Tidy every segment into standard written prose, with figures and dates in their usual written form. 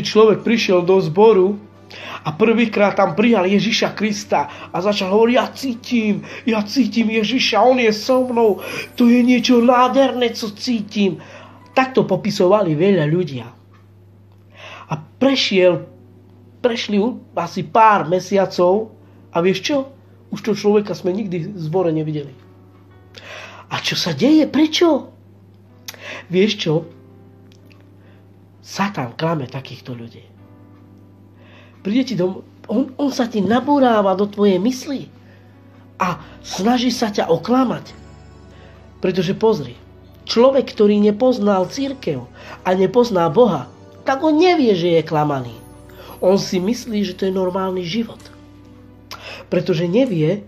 Človek prišiel do zboru a prvýkrát tam prijal Ježiša Krista a začal hovoriť, ja cítim Ježiša, on je so mnou, to je niečo nádherné, co cítim. Takto popisovali veľa ľudia. A prešli asi pár mesiacov a vieš čo? Už to človeka sme nikdy v zbore nevideli. A čo sa deje? Prečo? Vieš čo? Satan klame takýchto ľudí. Príde ti on sa ti nabúráva do tvojej mysli a snaží sa ťa oklamať. Pretože pozri, človek, ktorý nepoznal cirkev a nepozná Boha, tak on nevie, že je klamaný. On si myslí, že to je normálny život. Pretože nevie,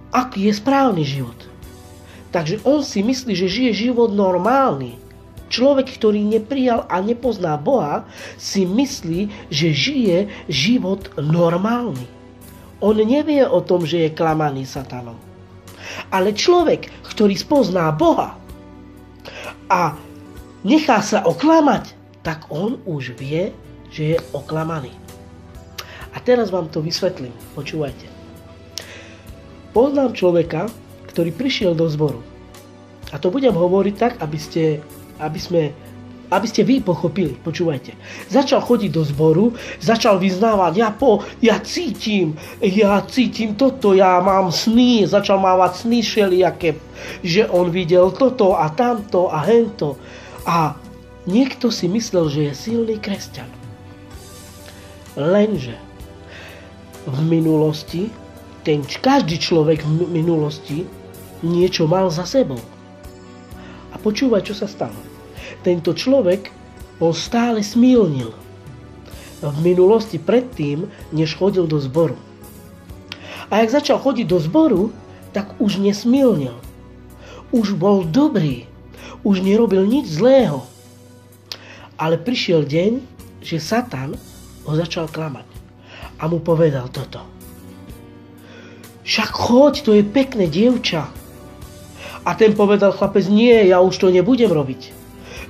aký je správny život. Takže on si myslí, že žije život normálny. Človek, ktorý neprijal a nepozná Boha, si myslí, že žije život normálny. On nevie o tom, že je klamaný satanom. Ale človek, ktorý spozná Boha a nechá sa oklamať, tak on už vie, že je oklamaný. A teraz vám to vysvetlím. Počúvajte. Poznám človeka, ktorý prišiel do zboru. A to budem hovoriť tak, aby ste vy pochopili. Počúvajte. Začal chodiť do zboru, začal vyznávať, ja cítim toto, ja mám sny, začal mávať sny všelijaké, že on videl toto a tamto a hento. A niekto si myslel, že je silný kresťan. Lenže v minulosti, každý človek v minulosti niečo mal za sebou. A počúvaj, čo sa stalo. Tento človek bol stále smilnil. V minulosti predtým, než chodil do zboru. A jak začal chodiť do zboru, tak už nesmilnil. Už bol dobrý. Už nerobil nič zlého. Ale prišiel deň, že Satan ho začal klamať. A mu povedal toto. Však choď, to je pekné dievča. A ten povedal chlapec, nie, ja už to nebudem robiť.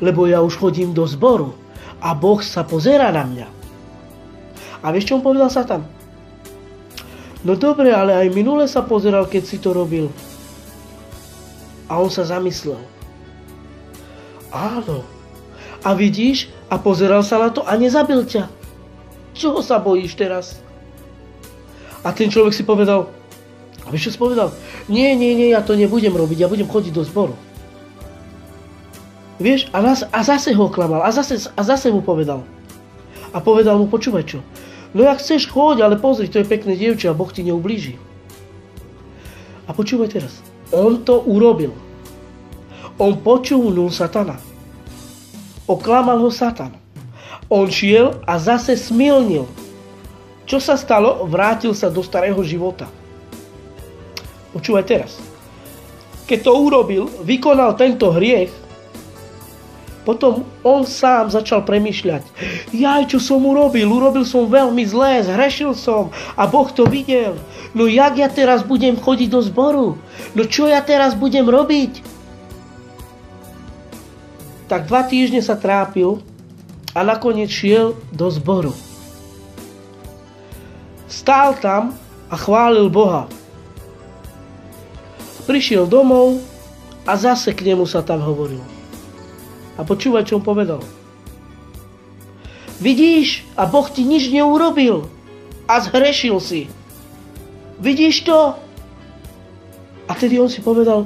Lebo ja už chodím do zboru a Boh sa pozerá na mňa. A vieš, čo mu povedal Satan? No dobre, ale aj minule sa pozeral, keď si to robil. A on sa zamyslel. Áno. A vidíš, a pozeral sa na to a nezabil ťa. Čoho sa bojíš teraz? A ten človek si povedal, a vieš, čo si povedal? Nie, ja to nebudem robiť, ja budem chodiť do zboru. Vieš, a zase ho klamal, a zase mu povedal. A povedal mu, počúvaj čo, no jak chceš, choď, ale pozri, to je pekné dievča a Boh ti neublíži. A počúvaj teraz, on to urobil. On počúvnul Satana. Oklamal ho Satan. On šiel a zase smilnil. Čo sa stalo? Vrátil sa do starého života. Počúvaj teraz. Keď to urobil, vykonal tento hriech, potom on sám začal premýšľať. Jaj, čo som urobil? Urobil som veľmi zlé, zhrešil som a Boh to videl. No jak ja teraz budem chodiť do zboru? No čo ja teraz budem robiť? Tak 2 týždne sa trápil a nakoniec šiel do zboru. Stál tam a chválil Boha. Prišiel domov a zase k nemu sa tam hovoril. A počúvaj, čo on povedal. Vidíš, a Boh ti nič neurobil a zhrešil si. Vidíš to? A tedy on si povedal,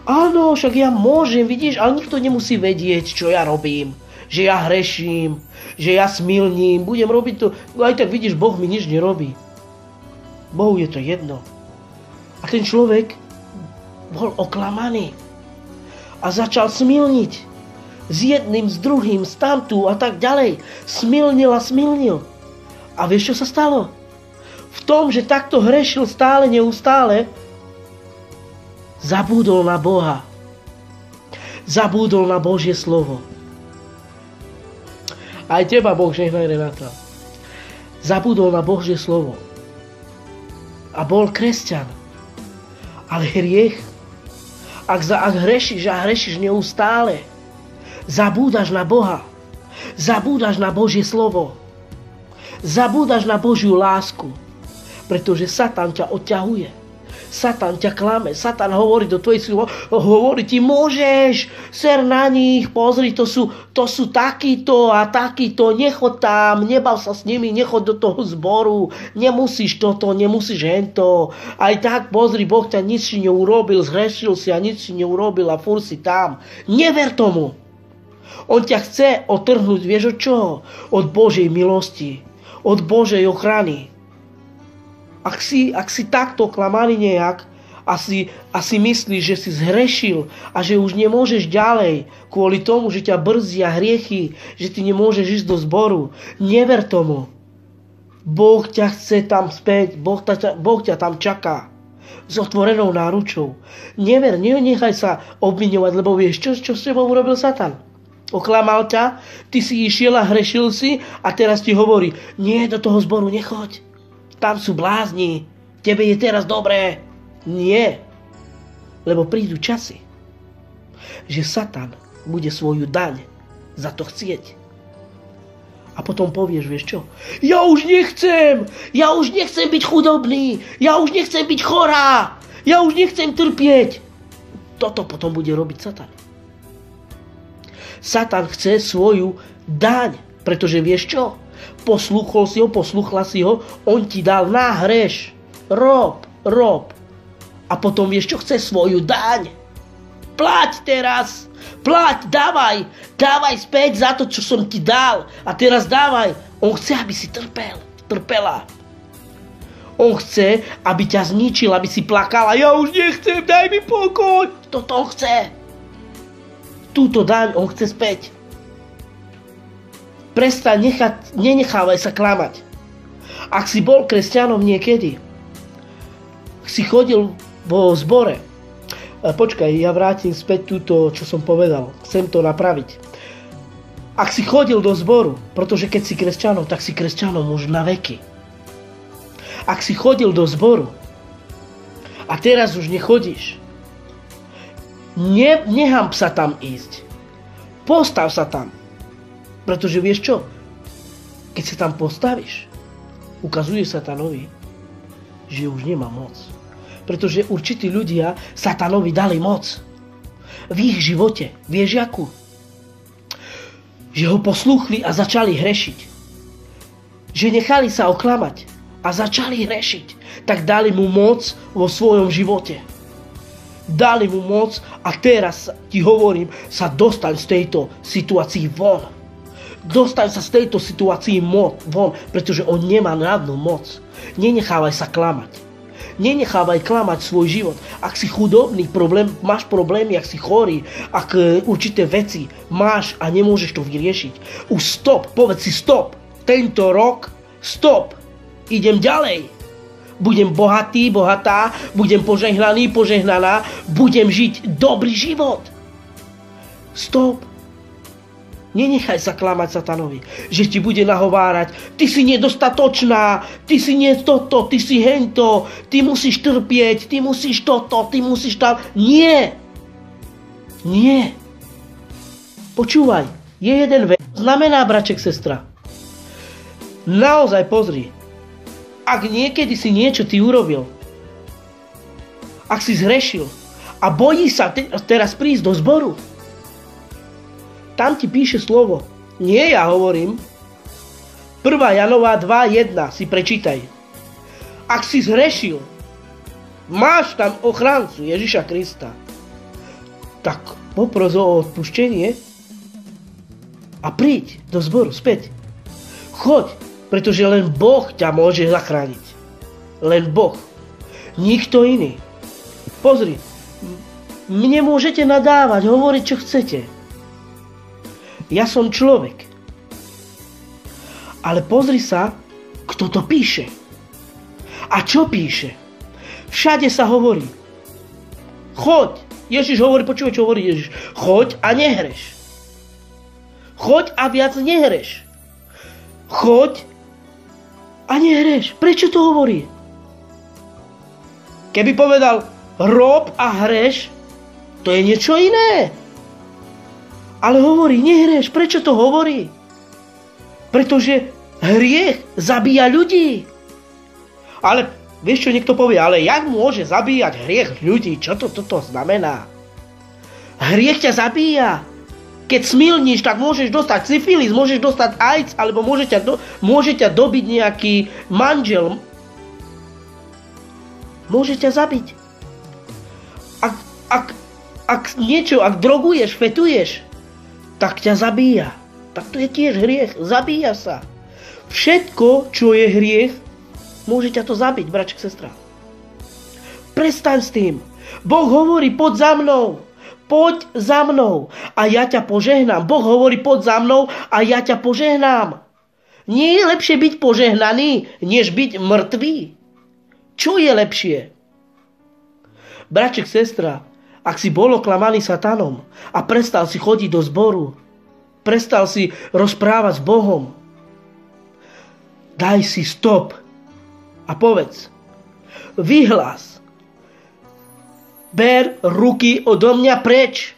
áno, však ja môžem, vidíš, ale nikto nemusí vedieť, čo ja robím. Že ja hreším, že ja smilním, budem robiť to. No aj tak vidíš, Boh mi nič nerobí. Bohu je to jedno. A ten človek bol oklamaný a začal smilniť. S jedným, s druhým, s tamtu a tak ďalej. Smilnil a smilnil. A vieš, čo sa stalo? V tom, že takto hrešil stále, neustále, zabúdol na Boha. Zabúdol na Božie slovo. Aj teba Boh žehnaj, Renata. Zabúdol na Božie slovo. A bol kresťan. Ale hriech, ak hrešíš a hrešíš neustále, zabúdaš na Boha. Zabúdaš na Božie slovo. Zabúdaš na Božiu lásku. Pretože Satan ťa odťahuje. Satan ťa klame. Satan hovorí do tvojej síly, hovorí ti, môžeš, ser na nich, pozri, to sú takýto a takýto, nechod tam, nebav sa s nimi, nechod do toho zboru, nemusíš toto, nemusíš hento. Aj tak, pozri, Boh ťa nič si neurobil, zhrešil si a nič si neurobil a furt si tam. Never tomu. On ťa chce otrhnúť, vieš od čoho? Od Božej milosti, od Božej ochrany. Ak si takto klamaný nejak a si myslíš, že si zhrešil a že už nemôžeš ďalej kvôli tomu, že ťa brzdia hriechy, že ty nemôžeš ísť do zboru, never tomu. Boh ťa chce tam späť, Boh ťa tam čaká s otvorenou náručou. Never, nenechaj sa obviňovať, lebo vieš, čo s tebou urobil Satan? Oklamal ťa, ty si išiel a hrešil si a teraz ti hovorí, nie, do toho zboru nechoď. Tam sú blázni, tebe je teraz dobré. Nie, lebo prídu časy, že Satan bude svoju daň za to chcieť. A potom povieš, vieš čo? Ja už nechcem byť chudobný, ja už nechcem byť chorá, ja už nechcem trpieť. Toto potom bude robiť Satan. Satan chce svoju daň, pretože vieš čo? Posluchla si ho, on ti dal na hreš. Rob. A potom vieš čo? Chce svoju daň. Plať teraz. Plať, dávaj späť za to, čo som ti dal. A teraz dávaj. On chce, aby si trpela. On chce, aby ťa zničil, aby si plakala. Ja už nechcem, daj mi pokoj. Toto on chce. Túto daň on chce späť. Prestaň, nenechávaj sa klamať. Ak si bol kresťanom niekedy, si chodil vo zbore, počkaj, ja vrátim späť túto, čo som povedal, chcem to napraviť. Ak si chodil do zboru, pretože keď si kresťanom, tak si kresťanom už na veky. Ak si chodil do zboru a teraz už nechodíš, nechám sa tam ísť. Postav sa tam. Pretože vieš čo? Keď sa tam postavíš, ukazuje Satanovi, že už nemá moc. Pretože určití ľudia Satanovi dali moc. V ich živote. Vieš akú? Že ho poslúchli a začali hrešiť. Že nechali sa oklamať a začali hrešiť. Tak dali mu moc vo svojom živote. Dali mu moc a teraz ti hovorím, sa dostaň z tejto situácii von. Dostaň sa z tejto situácii von, pretože on nemá žiadnu moc. Nenechávaj sa klamať. Nenechávaj klamať svoj život. Ak si chudobný, máš problémy, ak si chorý, ak určité veci máš a nemôžeš to vyriešiť. Už stop, povedz si stop. Tento rok stop. Idem ďalej. Budem bohatý, bohatá, budem požehnaný, požehnaná, budem žiť dobrý život. Stop. Nenechaj sa klamať Satanovi, že ti bude nahovárať, ty si nedostatočná, ty si nie toto, ty si hento, ty musíš trpieť, ty musíš toto, ty musíš tam. Nie. Počúvaj, je jeden vec. Znamená, braček, sestra. Naozaj pozri, ak niekedy si niečo ty urobil, ak si zhrešil a bojí sa teraz prísť do zboru, tam ti píše slovo. Nie ja hovorím. 1. Janová 2.1 si prečítaj. Ak si zhrešil, máš tam ochrancu Ježiša Krista, tak popros o odpuštenie a príď do zboru späť. Choď, pretože len Boh ťa môže zachrániť. Len Boh. Nikto iný. Pozri, mne môžete nadávať, hovoriť, čo chcete. Ja som človek. Ale pozri sa, kto to píše. A čo píše? Všade sa hovorí. Choď. Ježiš hovorí, počúvaj, čo hovorí Ježiš. Choď a nehreš. Choď a viac nehreš. Choď a nehreš. Prečo to hovorí? Keby povedal rob a hreš, to je niečo iné. Ale hovorí, nehreš. Prečo to hovorí? Pretože hriech zabíja ľudí. Ale vieš čo, niekto povie, ale jak môže zabíjať hriech ľudí? Čo toto znamená? Hriech ťa zabíja. Keď smilníš, tak môžeš dostať syfilis, môžeš dostať AIDS, alebo môže ťa dobiť nejaký manžel. Môže ťa zabiť. Ak droguješ, fetuješ, tak ťa zabíja. Tak to je tiež hriech, zabíja sa. Všetko, čo je hriech, môže ťa to zabiť, braček, sestra. Prestaň s tým. Boh hovorí, poď za mnou. Poď za mnou a ja ťa požehnám. Boh hovorí, poď za mnou a ja ťa požehnám. Nie je lepšie byť požehnaný, než byť mŕtvý? Čo je lepšie? Braček, sestra, ak si bol oklamaný satanom a prestal si chodiť do zboru, prestal si rozprávať s Bohom, daj si stop a povedz, vyhlás, ber ruky odo mňa preč.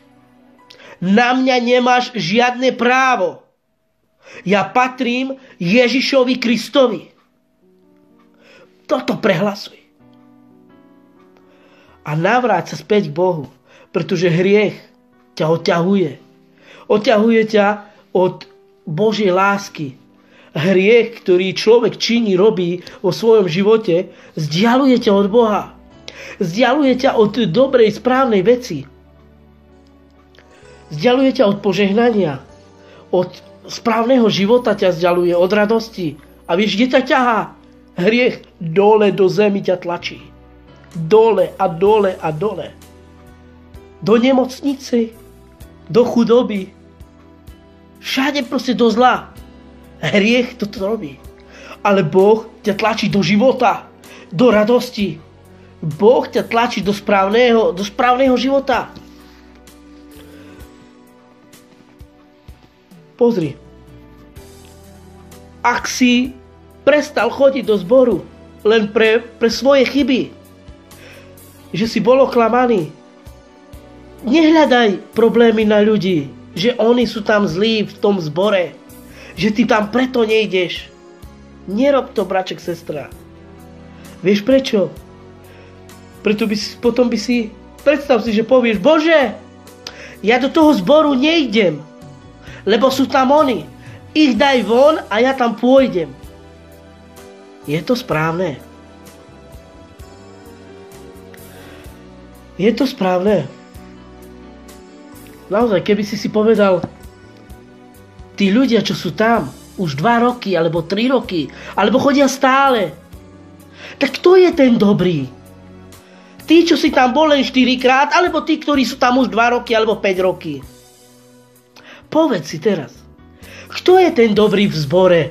Na mňa nemáš žiadne právo. Ja patrím Ježišovi Kristovi. Toto prehlasuj. A navráť sa späť k Bohu, pretože hriech ťa odťahuje. Odťahuje ťa od Božej lásky. Hriech, ktorý človek činí, robí vo svojom živote, vzdialuje ťa od Boha. Vzdialuje ťa od dobrej, správnej veci. Vzdialuje ťa od požehnania. Od správneho života ťa vzdialuje, od radosti. A vieš, kde ťa ťahá? Hriech dole do zemi ťa tlačí. Dole a dole a dole. Do nemocnice, do chudoby. Všade proste do zla. Hriech toto robí. Ale Boh ťa tlačí do života, do radosti. Boh ťa tlačí do správneho života. Pozri. Ak si prestal chodiť do zboru len pre svoje chyby, že si bol oklamaný, nehľadaj problémy na ľudí, že oni sú tam zlí v tom zbore, že ty tam preto nejdeš. Nerob to, braček, sestra. Vieš prečo? Potom by si, predstav si, že povieš, Bože, ja do toho zboru nejdem, lebo sú tam oni. Ich daj von a ja tam pôjdem. Je to správne? Je to správne? Naozaj, keby si povedal, tí ľudia, čo sú tam už 2 roky, alebo 3 roky, alebo chodia stále, tak kto je ten dobrý? Tí, čo si tam bol len 4-krát, alebo tí, ktorí sú tam už 2 roky, alebo 5 roky? Povedz si teraz, kto je ten dobrý v zbore?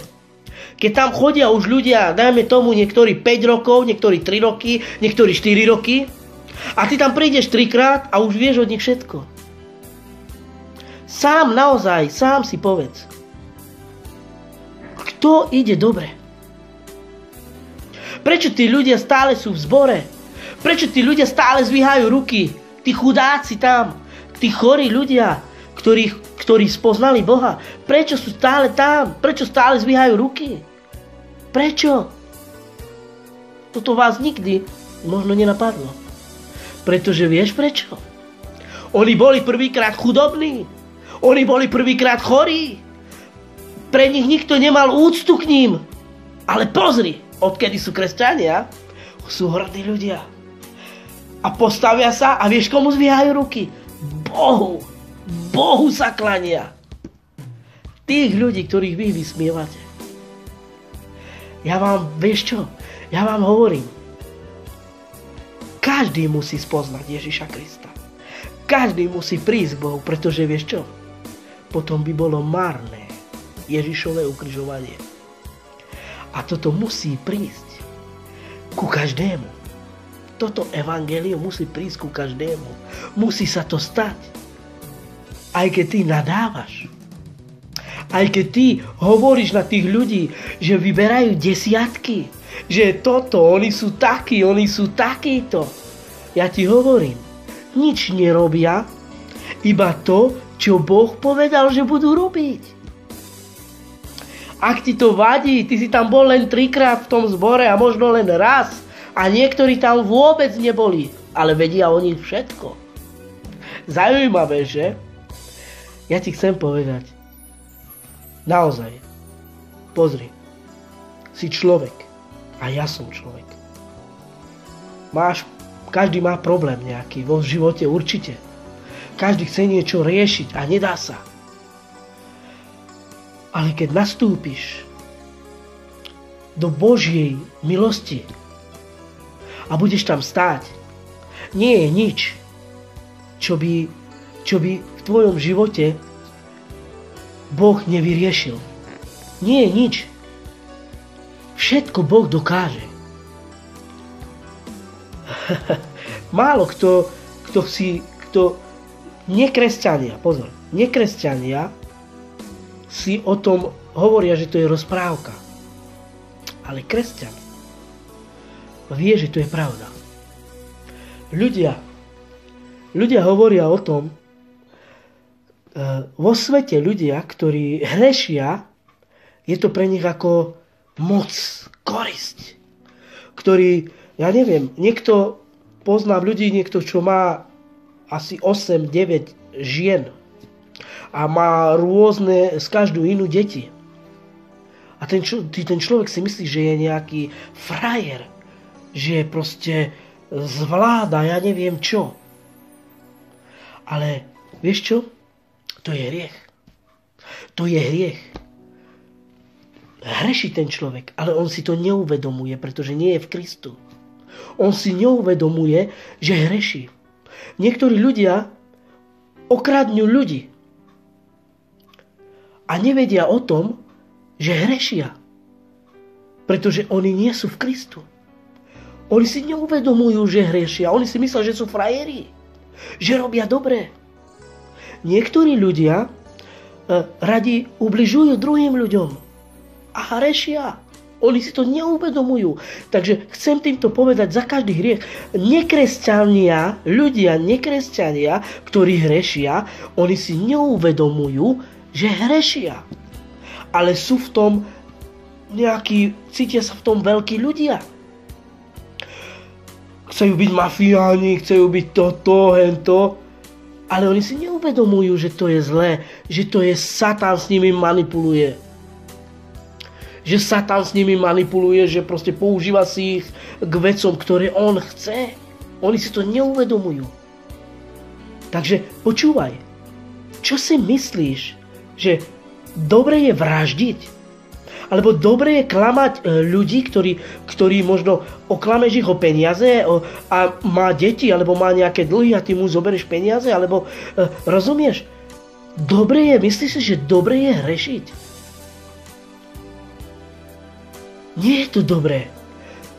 Keď tam chodia už ľudia, dajme tomu niektorí 5 rokov, niektorí 3 roky, niektorí 4 roky, a ty tam prídeš 3-krát a už vieš od nich všetko. Sám si povedz. Kto ide dobre? Prečo tí ľudia stále sú v zbore? Prečo tí ľudia stále zvíhajú ruky? Tí chudáci tam, tí chorí ľudia, ktorí spoznali Boha. Prečo sú stále tam? Prečo stále zvíhajú ruky? Prečo? Toto vás nikdy možno nenapadlo. Pretože vieš prečo? Oni boli prvýkrát chudobní. Oni boli prvýkrát chorí. Pre nich nikto nemal úctu k ním. Ale pozri, odkedy sú kresťania, sú hrdí ľudia. A postavia sa a vieš, komu zvíhajú ruky? Bohu. Bohu sa klania. Tých ľudí, ktorých vy vysmievate. Vieš čo? Ja vám hovorím. Každý musí spoznať Ježiša Krista. Každý musí prísť k Bohu, pretože vieš čo? Potom by bolo marné Ježišové ukrižovanie. A toto musí prísť ku každému. Toto evanjelium musí prísť ku každému. Musí sa to stať. Aj keď ty nadávaš. Aj keď ty hovoríš na tých ľudí, že vyberajú desiatky. Že toto, oni sú takí, oni sú takíto. Ja ti hovorím, nič nerobia, iba to, čo Boh povedal, že budú robiť. Ak ti to vadí, ty si tam bol len 3-krát v tom zbore a možno len raz a niektorí tam vôbec neboli, ale vedia o nich všetko. Zaujímavé, že? Ja ti chcem povedať, naozaj, pozri, si človek a ja som človek. Každý má problém nejaký vo živote určite. Každý chce niečo riešiť a nedá sa. Ale keď nastúpiš do Božej milosti a budeš tam stáť, nie je nič, čo by v tvojom živote Boh nevyriešil. Nie je nič. Všetko Boh dokáže. Málo kto nekresťania, pozor, nekresťania si o tom hovoria, že to je rozprávka. Ale kresťan vie, že to je pravda. Ľudia hovoria o tom, vo svete ľudia, ktorí hrešia, je to pre nich ako moc, korisť. Ktorí, ja neviem, niekto poznám ľudí, niekto, čo má asi 8-9 žien a má rôzne, z každú inú deti. A ten človek si myslí, že je nejaký frajer, že proste zvláda, ja neviem čo. Ale vieš čo? To je hriech. To je hriech. Hreší ten človek, ale on si to neuvedomuje, pretože nie je v Kristu. On si neuvedomuje, že hreší. Niektorí ľudia okradnú ľudí a nevedia o tom, že hrešia, pretože oni nie sú v Kristu. Oni si neuvedomujú, že hrešia. Oni si myslia, že sú frajeri, že robia dobre. Niektorí ľudia radi ubližujú druhým ľuďom a hrešia. Oni si to neuvedomujú. Takže chcem týmto povedať za každý hriech. Nekresťania, ktorí hrešia, oni si neuvedomujú, že hrešia. Ale sú v tom cítia sa v tom veľkí ľudia. Chcú byť mafiáni, chcú byť toto, hento. Ale oni si neuvedomujú, že to je zlé, že to je Satan s nimi manipuluje. Že Satan s nimi manipuluje, že proste používa si ich k vecom, ktoré on chce. Oni si to neuvedomujú. Takže počúvaj, čo si myslíš, že dobre je vraždiť? Alebo dobre je klamať ľudí, ktorí možno oklameš ich o peniaze a má deti, alebo má nejaké dlhy a ty mu zoberieš peniaze, alebo rozumieš? Dobre je, myslíš si, že dobre je hrešiť? Nie je to dobré.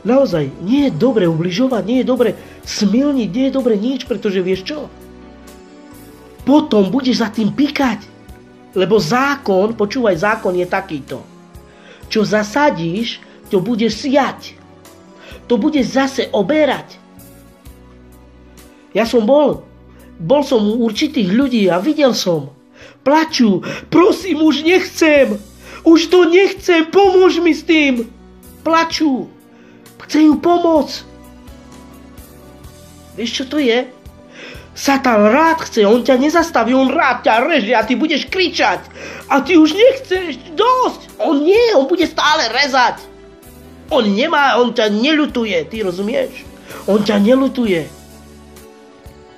Naozaj, nie je dobre ubližovať, nie je dobre smilniť, nie je dobre nič, pretože vieš čo? Potom budeš za tým pikať. Lebo zákon, počúvaj, zákon je takýto. Čo zasadíš, to budeš siať. To budeš zase oberať. Ja som bol som u určitých ľudí a videl som. Plačú, prosím, už nechcem. Už to nechcem, pomôž mi s tým. Plačú. Chcejú pomôcť. Vieš, čo to je? Satan rád chce, on ťa nezastaví, on rád ťa reže a ty budeš kričať. A ty už nechceš, dosť. On nie, on bude stále rezať. On ťa neľutuje, ty rozumieš? On ťa neľutuje.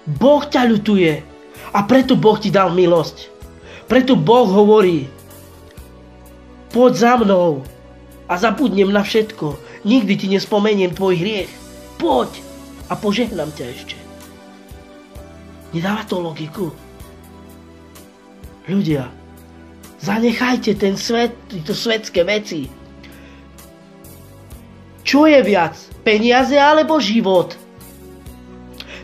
Boh ťa ľutuje. A preto Boh ti dal milosť. Preto Boh hovorí, poď za mnou a zabudnem na všetko. Nikdy ti nespomeniem tvoj hriech. Poď a požehnám ťa ešte. Nedáva to logiku? Ľudia, zanechajte ten svet, tieto svetské veci. Čo je viac? Peniaze alebo život?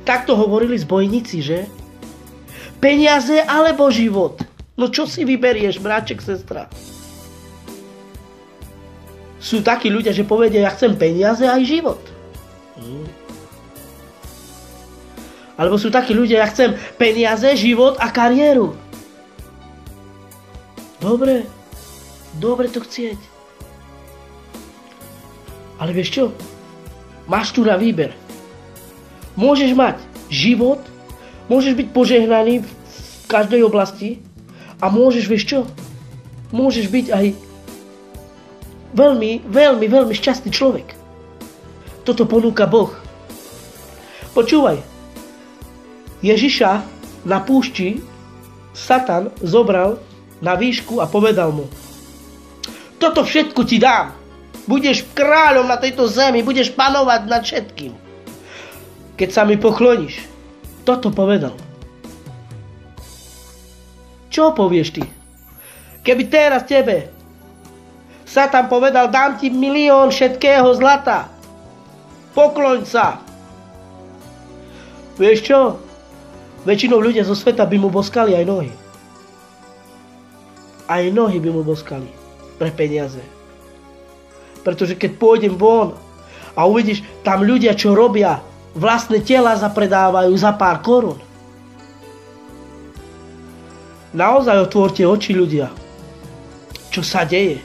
Takto hovorili zbojníci, že? Peniaze alebo život? No čo si vyberieš, bráček, sestra? Sú takí ľudia, že povedia, ja chcem peniaze aj život. Alebo sú takí ľudia, ja chcem peniaze, život a kariéru. Dobre. Dobre to chcieť. Ale vieš čo? Máš tu na výber. Môžeš mať život, môžeš byť požehnaný v každej oblasti a môžeš, vieš čo? Môžeš byť aj veľmi, veľmi, veľmi šťastný človek. Toto ponúka Boh. Počúvaj. Ježiša na púšti Satan zobral na výšku a povedal mu: toto všetko ti dám. Budeš kráľom na tejto zemi, budeš panovať nad všetkým, keď sa mi pokloníš. Toto povedal. Čo povieš ty? Keby teraz tebe Satan povedal: dám ti 1 000 000 všetkého zlata, pokloň sa. Vieš čo? Väčšinou ľudia zo sveta by mu boskali aj nohy. Aj nohy by mu boskali pre peniaze. Pretože keď pôjdem von a uvidíš tam ľudia, čo robia, vlastné tela zapredávajú za pár korún. Naozaj otvorte oči, ľudia. Čo sa deje?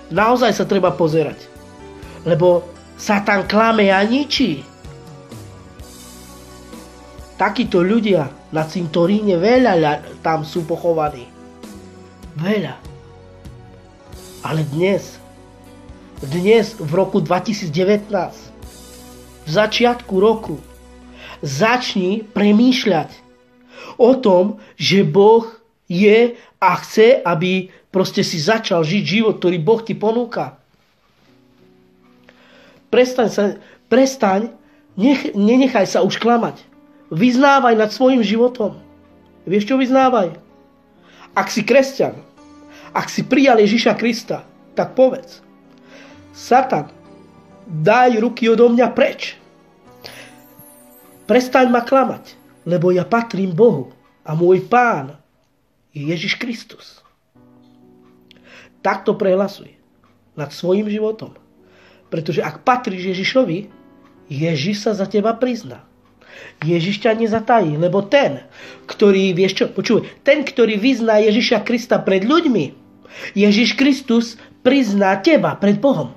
Naozaj sa treba pozerať. Lebo Satan klame a ničí. Takíto ľudia na cintoríne veľa tam sú pochovaní. Veľa. Ale dnes v roku 2019, v začiatku roku, začni premýšľať o tom, že Boh je a chce, aby proste si začal žiť život, ktorý Boh ti ponúka. Prestaň, nenechaj sa už klamať. Vyznávaj nad svojim životom. Vieš, čo vyznávaj? Ak si kresťan, ak si prijal Ježiša Krista, tak povedz: Satan, daj ruky odo mňa preč. Prestaň ma klamať, lebo ja patrím Bohu a môj Pán je Ježiš Kristus. Takto prehlasuj nad svojim životom. Pretože ak patríš Ježišovi, Ježiš sa za teba prizná. Ježiš ťa nezatají, lebo ten, ktorý, vieš čo, počuj, ten, ktorý vyzná Ježiša Krista pred ľuďmi, Ježiš Kristus prizná teba pred Bohom.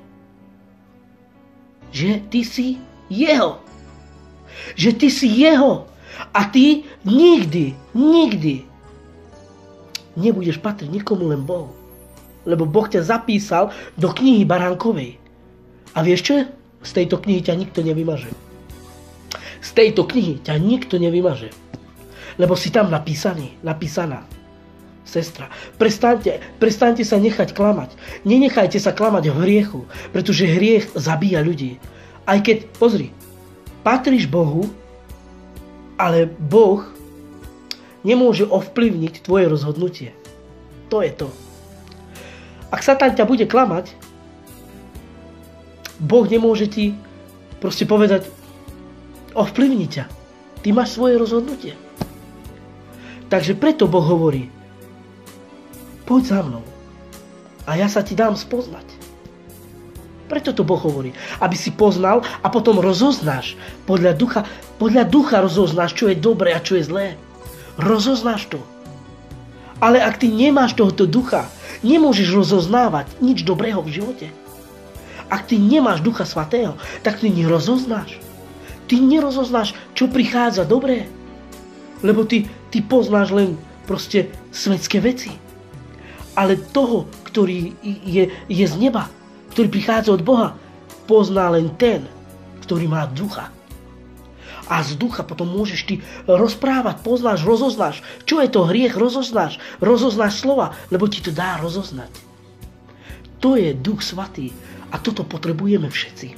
Že ty si jeho. Že ty si jeho. A ty nikdy nebudeš patriť nikomu, len Bohu. Lebo Boh ťa zapísal do knihy Baránkovej. A vieš čo? Z tejto knihy ťa nikto nevymaže. Z tejto knihy ťa nikto nevymaže. Lebo si tam napísaná. Sestra, prestaňte sa nechať klamať. Nenechajte sa klamať v hriechu, pretože hriech zabíja ľudí. Aj keď, pozri, patríš Bohu, ale Boh nemôže ovplyvniť tvoje rozhodnutie. To je to. Ak Satan ťa bude klamať, Boh nemôže ti proste povedať: ovplyvni ťa. Ty máš svoje rozhodnutie. Takže preto Boh hovorí: poď za mnou a ja sa ti dám spoznať. Preto to Boh hovorí, aby si poznal a potom rozoznáš. Podľa ducha rozoznáš, čo je dobré a čo je zlé. Rozoznáš to. Ale ak ty nemáš tohoto ducha, nemôžeš rozoznávať nič dobrého v živote. Ak ty nemáš Ducha Svätého, tak ty nerozoznáš. Ty nerozoznáš, čo prichádza dobré. Lebo ty poznáš len proste svetské veci. Ale toho, ktorý je z neba, ktorý prichádza od Boha, pozná len ten, ktorý má ducha. A z ducha potom môžeš ty rozprávať, poznáš, rozoznáš. Čo je to hriech? Rozoznáš slova, lebo ti to dá rozoznať. To je Duch Svätý a toto potrebujeme všetci.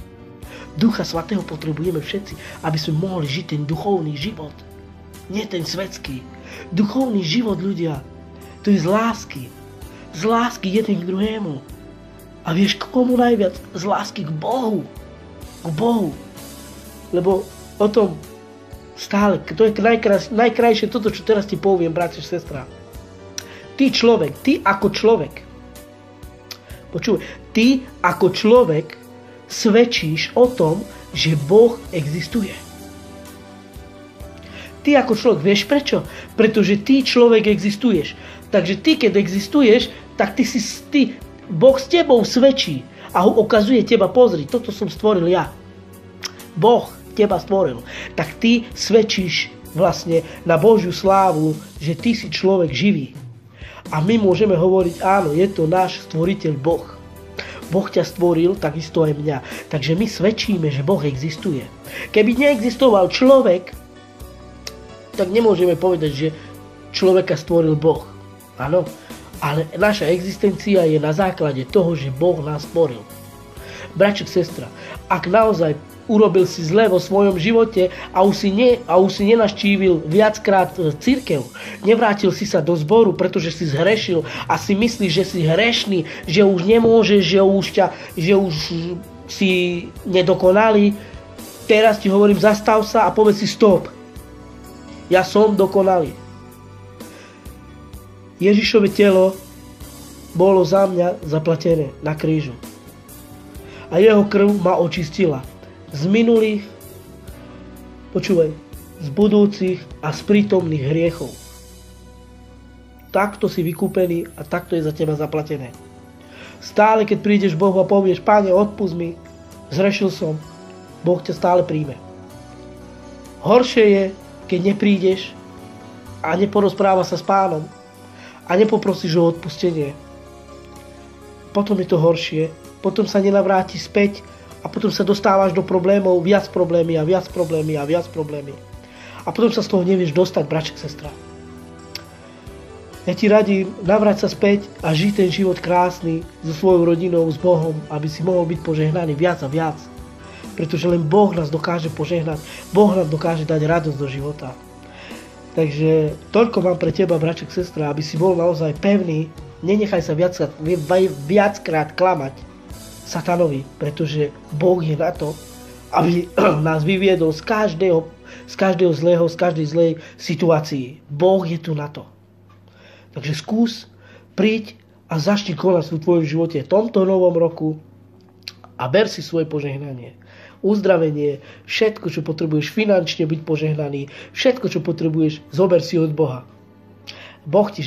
Ducha Svätého potrebujeme všetci, aby sme mohli žiť ten duchovný život. Nie ten svetský. Duchovný život, ľudia, to je z lásky. Z lásky jeden k druhému. A vieš, k komu najviac? Z lásky k Bohu. K Bohu. Lebo o tom stále, to je najkrajšie toto, čo teraz ti poviem, brat, sestra. Ty ako človek, počúvaj, ty ako človek svedčíš o tom, že Boh existuje. Ty ako človek, vieš prečo? Pretože ty človek existuješ. Takže ty, keď existuješ, tak Boh s tebou svedčí a ukazuje teba, pozri, toto som stvoril ja. Boh teba stvoril. Tak ty svedčíš vlastne na Božiu slávu, že ty si človek živý. A my môžeme hovoriť, áno, je to náš stvoriteľ Boh. Boh ťa stvoril, takisto aj mňa. Takže my svedčíme, že Boh existuje. Keby neexistoval človek, tak nemôžeme povedať, že človeka stvoril Boh. Áno, ale naša existencia je na základe toho, že Boh nás stvoril. Braček, sestra, ak naozaj urobil si zle vo svojom živote a už si nenaštívil viackrát cirkev, nevrátil si sa do zboru, pretože si zhrešil a si myslíš, že si hrešný, že už nemôžeš, že už si nedokonalý, teraz ti hovorím, zastav sa a povedz si stop. Ja som dokonalý. Ježišove telo bolo za mňa zaplatené na krížu. A jeho krv ma očistila z minulých, počúvaj, z budúcich a z prítomných hriechov. Takto si vykúpený a takto je za teba zaplatené. Stále, keď prídeš Bohu a povieš, Páne, odpusť mi, zrešil som, Boh ťa stále príjme. Horšie je, keď neprídeš a neporozpráva sa s Pánom a nepoprosíš o odpustenie. Potom je to horšie, potom sa nenavráti späť a potom sa dostávaš do problémov, viac problémy. A potom sa z toho nevieš dostať, braček, sestra. Ja ti radím, navráť sa späť a žiť ten život krásny so svojou rodinou, s Bohom, aby si mohol byť požehnaný viac a viac. Pretože len Boh nás dokáže požehnať, Boh nám dokáže dať radosť do života. Takže toľko mám pre teba, braček, sestra, aby si bol naozaj pevný, nenechaj sa viackrát klamať satanovi, pretože Boh je na to, aby nás vyviedol z každého zlého, z každej zlej situácii. Boh je tu na to. Takže skús, príď a začni konať v tvojom živote v tomto novom roku a ber si svoje požehnanie. Uzdravenie, všetko, čo potrebuješ finančne byť požehnaný, všetko, čo potrebuješ, zober si od Boha. Boh ti